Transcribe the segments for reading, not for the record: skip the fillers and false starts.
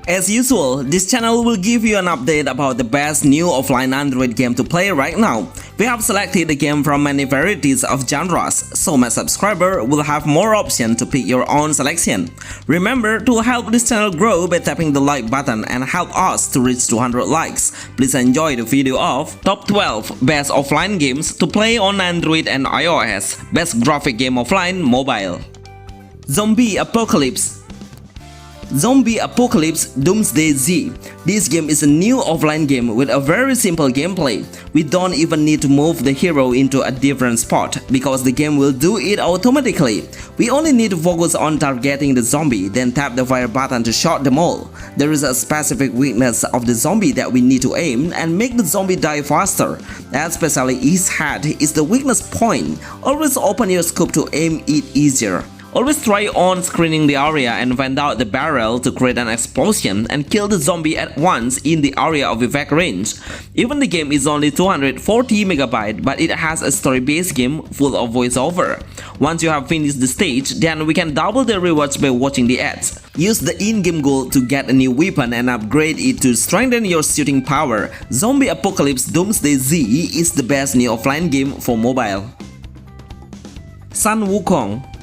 As usual, this channel will give you an update about the best new offline Android game to play right now. We have selected the game from many varieties of genres, so my subscriber will have more options to pick your own selection. Remember to help this channel grow by tapping the like button and help us to reach 200 likes. Please enjoy the video of Top 12 Best Offline Games to Play on Android and iOS. Best Graphic Game Offline Mobile. Zombie Apocalypse. Zombie Apocalypse Doomsday Z. This game is a new offline game with a very simple gameplay. We don't even need to move the hero into a different spot because the game will do it automatically. We only need to focus on targeting the zombie, then tap the fire button to shoot them all. There is a specific weakness of the zombie that we need to aim and make the zombie die faster. Especially his head is the weakness point. Always open your scope to aim it easier. Always try on screening the area and vent out the barrel to create an explosion and kill the zombie at once in the area of effect range. Even the game is only 240 MB, but it has a story-based game full of voiceover. Once you have finished the stage, then we can double the rewards by watching the ads. Use the in-game gold to get a new weapon and upgrade it to strengthen your shooting power. Zombie Apocalypse Doomsday Z is the best new offline game for mobile. Sun Wukong.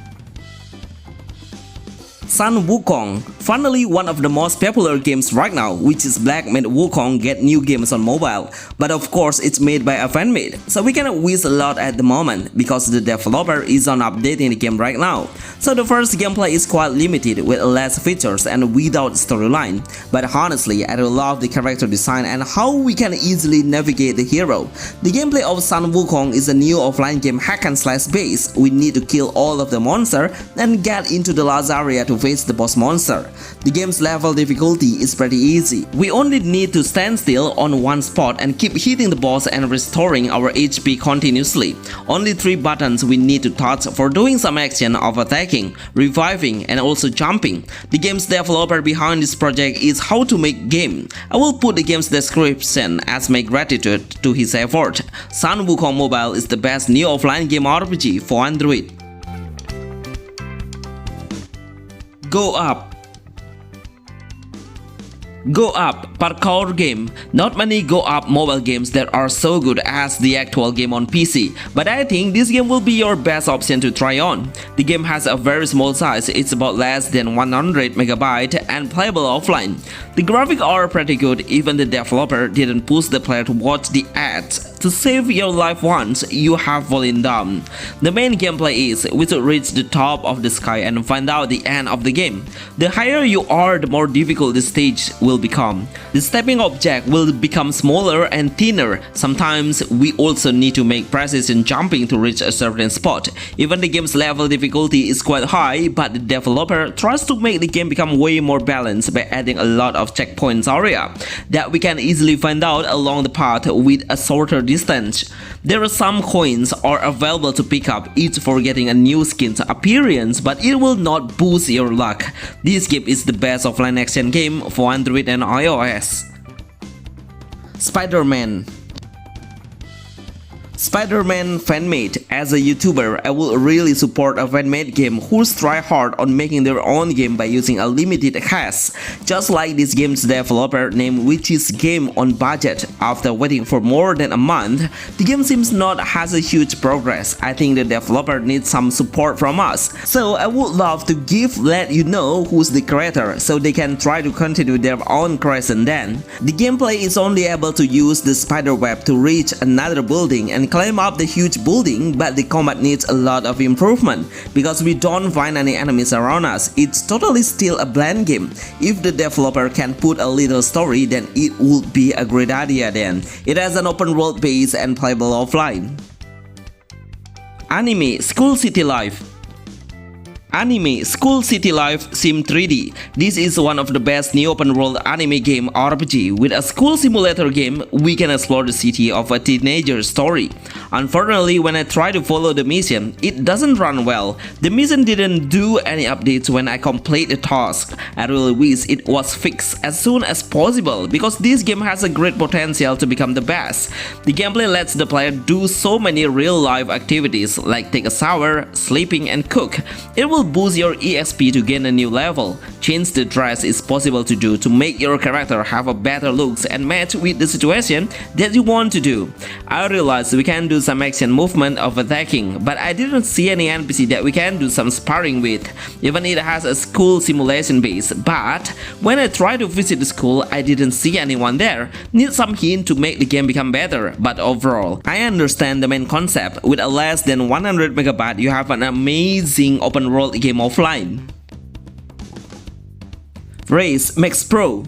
Sun Wukong, finally one of the most popular games right now, which is Black made Wukong get new games on mobile. But of course it's made by a fanmade, so we cannot wish a lot at the moment because the developer is on updating the game right now. So the first gameplay is quite limited with less features and without storyline. But honestly, I do love the character design and how we can easily navigate the hero. The gameplay of Sun Wukong is a new offline game hack and slash base. We need to kill all of the monsters and get into the last area to face the boss monster. The game's level difficulty is pretty easy. We only need to stand still on one spot and keep hitting the boss and restoring our HP continuously. Only 3 buttons we need to touch for doing some action of attacking, reviving, and also jumping. The game's developer behind this project is How to Make Game. I will put the game's description as my gratitude to his effort. Sun Wukong Mobile is the best new offline game RPG for Android. Go Up. Go Up parkour game. Not many Go Up mobile games that are so good as the actual game on PC, but I think this game will be your best option to try on. The game has a very small size, it's about less than 100 MB and playable offline. The graphics are pretty good, even the developer didn't push the player to watch the ads to save your life once you have fallen down. The main gameplay is we should reach the top of the sky and find out the end of the game. The higher you are, the more difficult the stage will become. The stepping object will become smaller and thinner. Sometimes we also need to make precision jumping to reach a certain spot. Even the game's level difficulty is quite high, but the developer tries to make the game become way more balanced by adding a lot of checkpoints area that we can easily find out along the path with a shorter distance. There are some coins are available to pick up, each for getting a new skin's appearance, but it will not boost your luck. This game is the best offline action game for Android and iOS. Spider-Man. Spider-Man fanmade. As a YouTuber, I will really support a fanmade game who try hard on making their own game by using a limited hash. Just like this game's developer named Witch's Game on budget. After waiting for more than a month, the game seems not has a huge progress. I think the developer needs some support from us. So I would love to let you know who's the creator so they can try to continue their own creation then. The gameplay is only able to use the spider web to reach another building and climb up the huge building, but the combat needs a lot of improvement because we don't find any enemies around us. It's totally still a bland game. If the developer can put a little story, then it would be a great idea then. It has an open world base and playable offline. Anime School City Life. Anime School City Life Sim 3D. This is one of the best new open world anime game RPG. With a school simulator game, we can explore the city of a teenager story. Unfortunately, when I try to follow the mission, it doesn't run well. The mission didn't do any updates when I complete the task. I really wish it was fixed as soon as possible because this game has a great potential to become the best. The gameplay lets the player do so many real-life activities like take a shower, sleeping, and cook. It will boost your EXP to gain a new level. Change the dress is possible to do to make your character have a better looks and match with the situation that you want to do. I realized we can do some action movement of attacking, but I didn't see any NPC that we can do some sparring with. Even it has a school simulation base, but when I tried to visit the school, I didn't see anyone there. Need some hint to make the game become better, but overall, I understand the main concept. With a less than 100 MB, you have an amazing open world game offline. Race Max Pro.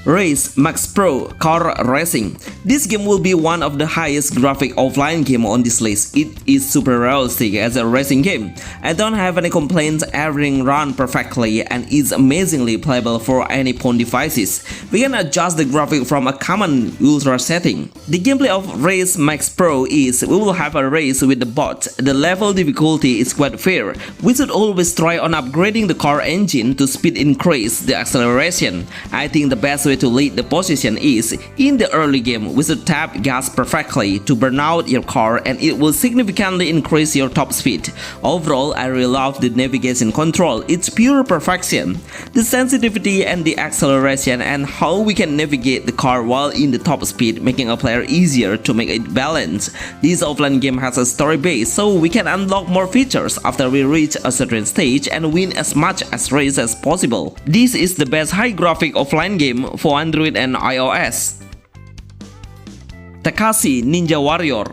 Race Max Pro Car Racing. This game will be one of the highest graphic offline game on this list. It is super realistic as a racing game. I don't have any complaints, everything runs perfectly and is amazingly playable for any phone devices. We can adjust the graphic from a common ultra setting. The gameplay of Race Max Pro is we will have a race with the bot. The level difficulty is quite fair. We should always try on upgrading the car engine to speed increase the acceleration. I think the best way to lead the position is in the early game we should tap gas perfectly to burn out your car and it will significantly increase your top speed. Overall, I really love the navigation control. It's pure perfection. The sensitivity and the acceleration and how we can navigate the car while in the top speed, making a player easier to make it balance. This offline game has a story base, so we can unlock more features after we reach a certain stage and win as much as race as possible. This is the best high graphic offline game for Android and iOS. Takashi Ninja Warrior.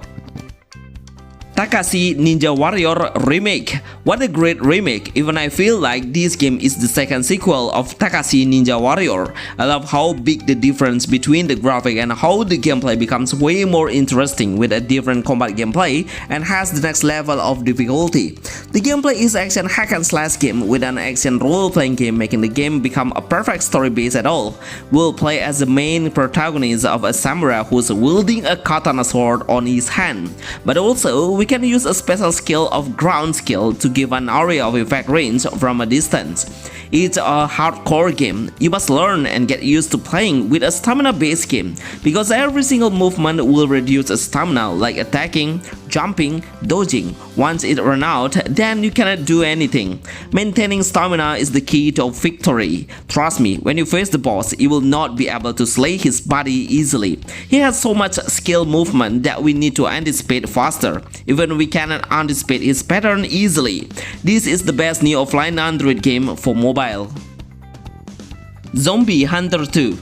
Takashi Ninja Warrior Remake. What a great remake, even I feel like this game is the second sequel of Takashi Ninja Warrior. I love how big the difference between the graphic and how the gameplay becomes way more interesting with a different combat gameplay and has the next level of difficulty. The gameplay is action hack and slash game with an action role-playing game, making the game become a perfect story base at all. We'll play as the main protagonist of a samurai who's wielding a katana sword on his hand, but also we can use a special skill of ground skill to give an area of effect range from a distance. It's a hardcore game. You must learn and get used to playing with a stamina-based game because every single movement will reduce stamina like attacking, jumping, dodging. Once it runs out, then you cannot do anything. Maintaining stamina is the key to victory. Trust me, when you face the boss, you will not be able to slay his body easily. He has so much skill movement that we need to anticipate faster. Even we cannot anticipate his pattern easily. This is the best new offline Android game for mobile. Zombie Hunter 2.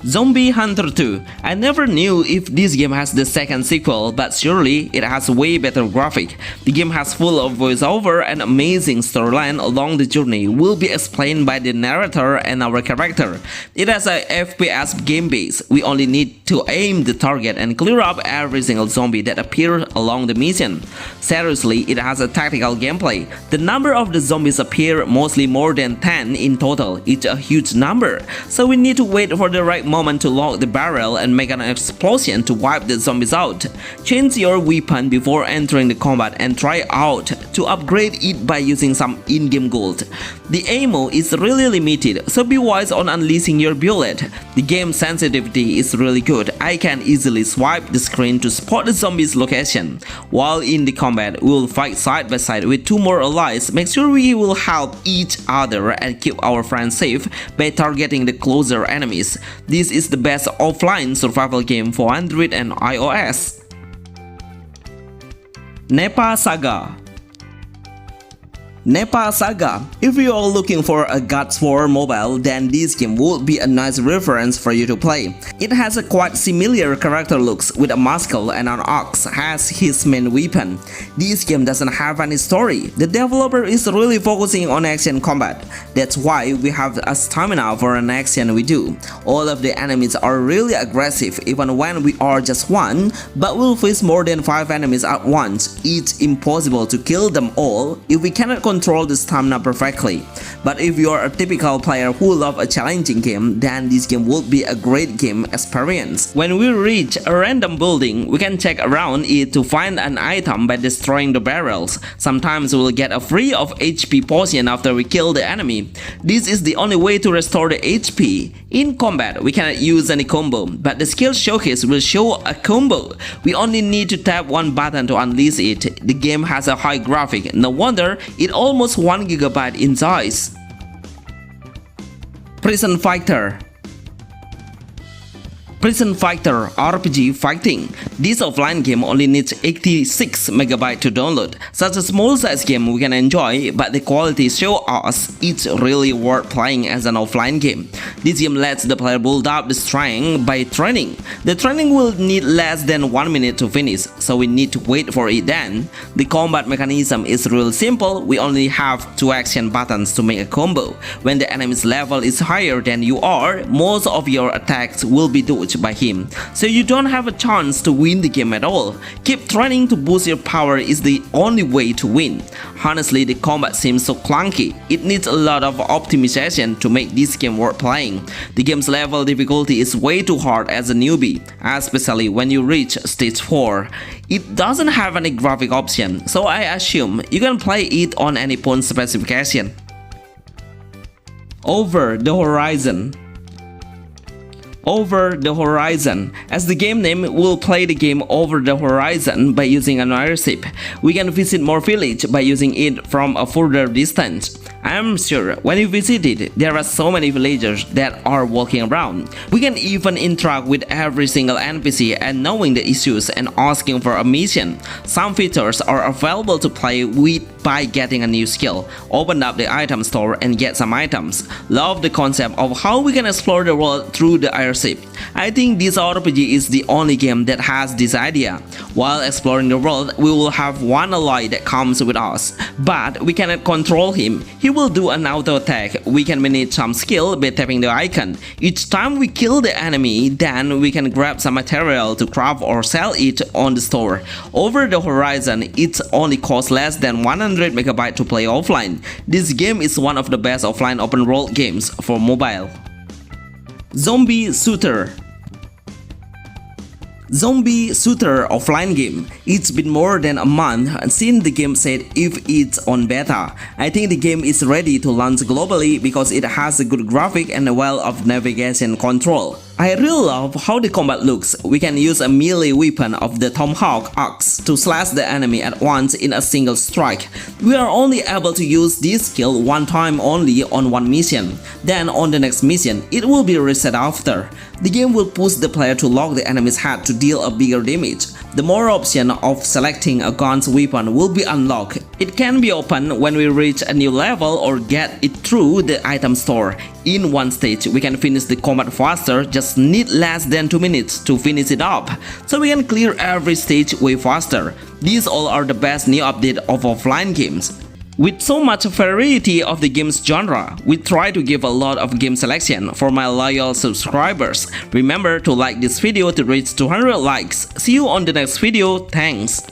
Zombie Hunter 2. I never knew if this game has the second sequel, but surely it has way better graphic. The game has full of voiceover and amazing storyline along the journey will be explained by the narrator and our character. It has a FPS game base. We only need to aim the target and clear up every single zombie that appears along the mission. Seriously, it has a tactical gameplay. The number of the zombies appear mostly more than 10 in total. It's a huge number, so we need to wait for the right moment to lock the barrel and make an explosion to wipe the zombies out. Change your weapon before entering the combat and try out to upgrade it by using some in-game gold. The ammo is really limited, so be wise on unleashing your bullet. The game sensitivity is really good. I can easily swipe the screen to spot the zombies' location. While in the combat, we will fight side by side with two more allies. Make sure we will help each other and keep our friends safe by targeting the closer enemies. This is the best offline survival game for Android and iOS. Nepa Saga. Nepa Saga. If you are looking for a Gacha RPG mobile, then this game would be a nice reference for you to play. It has a quite similar character looks with a muscle and an axe as his main weapon. This game doesn't have any story. The developer is really focusing on action combat. That's why we have a stamina for an action we do. All of the enemies are really aggressive even when we are just one, but we'll face more than 5 enemies at once. It's impossible to kill them all if we cannot control the stamina perfectly. But if you are a typical player who loves a challenging game, then this game would be a great game experience. When we reach a random building, we can check around it to find an item by destroying the barrels. Sometimes we will get a free of HP potion after we kill the enemy. This is the only way to restore the HP. In combat, we cannot use any combo, but the skill showcase will show a combo. We only need to tap one button to unleash it. The game has a high graphic, no wonder it almost 1 GB in size. Prison Fighter RPG Fighting. This offline game only needs 86 MB to download. Such a small size game we can enjoy, but the quality shows us it's really worth playing as an offline game. This game lets the player build up the strength by training. The training will need less than 1 minute to finish, so we need to wait for it then. The combat mechanism is real simple. We only have 2 action buttons to make a combo. When the enemy's level is higher than you are, most of your attacks will be dodged by him, so you don't have a chance to win the game at all. Keep training to boost your power is the only way to win. Honestly, the combat seems so clunky. It needs a lot of optimization to make this game worth playing. The game's level difficulty is way too hard as a newbie, especially when you reach stage 4. It doesn't have any graphic option, so I assume you can play it on any phone specification. Over the Horizon. Over the Horizon. As the game name, we'll play the game Over the Horizon by using an airship. We can visit more villages by using it from a further distance. I'm sure when you visit it, there are so many villagers that are walking around. We can even interact with every single NPC and knowing the issues and asking for a mission. Some features are available to play with by getting a new skill. Open up the item store and get some items. Love the concept of how we can explore the world through the airship. I think this RPG is the only game that has this idea. While exploring the world, we will have one ally that comes with us, but we cannot control him. He will do an auto attack. We can manage some skill by tapping the icon. Each time we kill the enemy, then we can grab some material to craft or sell it on the store. Over the Horizon, it only costs less than 100 MB to play offline. This game is one of the best offline open world games for mobile. Zombie Shooter offline game. It's been more than a month since the game said if it's on beta. I think the game is ready to launch globally because it has a good graphic and a well of navigation control. I really love how the combat looks. We can use a melee weapon of the Tomahawk axe to slash the enemy at once in a single strike. We are only able to use this skill one time only on one mission. Then on the next mission, it will be reset after. The game will push the player to lock the enemy's head to deal a bigger damage. The more option of selecting a gun's weapon will be unlocked. It can be opened when we reach a new level or get it through the item store. In one stage, we can finish the combat faster, just need less than 2 minutes to finish it up. So we can clear every stage way faster. These all are the best new update of offline games. With so much variety of the game's genre, we try to give a lot of game selection for my loyal subscribers. Remember to like this video to reach 200 likes. See you on the next video. Thanks.